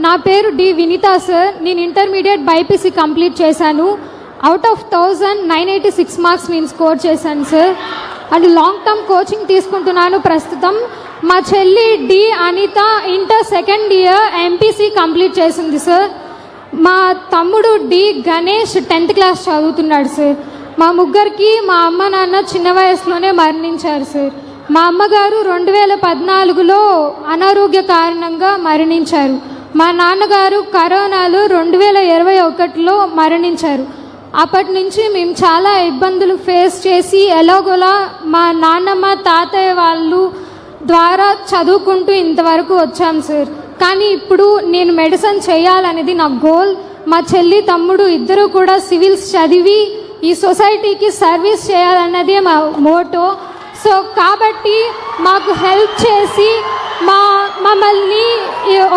నా పేరు D Vineetha sir. నేను ఇంటర్మీడియట్ బైపీసీ కంప్లీట్ చేశాను. అవుట్ ఆఫ్ 1986 మార్క్స్ నేను స్కోర్ చేశాను sir. And long term coaching తీసుకుంటున్నాను ప్రస్తుతం. మా చెల్లి D Anitha inter second year MPC complete చేసింది సార్. మా తమ్ముడు డి గణేష్ 10th క్లాస్ చదువుతున్నాడు సార్. మా ముగ్గురికి మా అమ్మ నాన్న చిన్న వయసులోనే మరణించారు సార్. మా అమ్మగారు 2014లో అనారోగ్య కారణంగా మరణించారు. మా నాన్నగారు కరోనాలో 2021లో మరణించారు. అప్పటి నుంచి మేము చాలా ఇబ్బందులు ఫేస్ చేసి ఎలాగోలా మా నాన్నమ్మ తాతయ్య వాళ్ళు ద్వారా చదువుకుంటూ ఇంతవరకు వచ్చాం సార్. కానీ ఇప్పుడు నేను మెడిసిన్ చేయాలనేది నా గోల్. మా చెల్లి తమ్ముడు ఇద్దరు కూడా సివిల్స్ చదివి ఈ సొసైటీకి సర్వీస్ చేయాలన్నదే మా మోటో. సో కాబట్టి మాకు హెల్ప్ చేసి మమ్మల్ని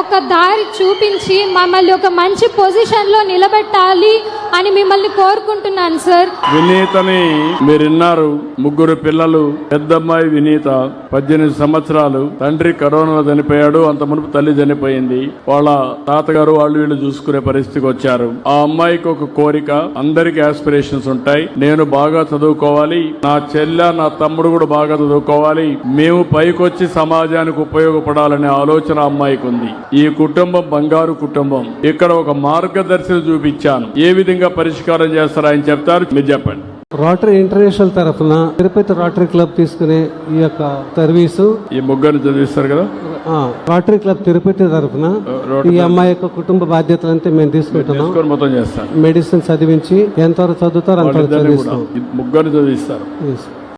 ఒక దారి చూపించి మమ్మల్ని ఒక మంచి పొజిషన్లో నిలబెట్టాలి అని మిమ్మల్ని కోరుకుంటున్నాను సార్. వినీతని మీరు విన్నారు. ముగ్గురు పిల్లలు. పెద్దమ్మాయి వినీత 18 సంవత్సరాలు. తండ్రి కరోనా చనిపోయాడు. అంత మునుపు తల్లి చనిపోయింది. వాళ్ళ తాతగారు వాళ్ళు వీళ్ళు చూసుకునే పరిస్థితికి వచ్చారు. ఆ అమ్మాయికి ఒక కోరిక, అందరికి ఆస్పిరేషన్స్ ఉంటాయి. నేను బాగా చదువుకోవాలి, నా చెల్లె నా తమ్ముడు కూడా బాగా చదువుకోవాలి, మేము పైకొచ్చి సమాజానికి ఉపయోగపడాలనే ఆలోచన అమ్మాయికి ఉంది. ఈ కుటుంబం బంగారు కుటుంబం. ఇక్కడ ఒక మార్గదర్శనం చూపించాను. ఏ విధంగా పరిష్కారం చేస్తారా ఆయన చెప్తారు, మీరు చెప్పండి. రోటరీ ఇంటర్నేషనల్ తరఫున తిరుపతి రోటరీ క్లబ్ తీసుకునే ఈ యొక్క సర్వీసు ఈ ముగ్గురు చదివిస్తారు కదా. రోటరీ క్లబ్ తిరుపతి తరఫున ఈ అమ్మాయి యొక్క కుటుంబ బాధ్యతలు అంతా మేము తీసుకుంటున్నాం. మొత్తం చేస్తాం. మెడిసిన్ చదివించి ఎంతవరకు చదువుతారు అంతవరకు చదివిస్తాం. ముగ్గురు చదివిస్తారు.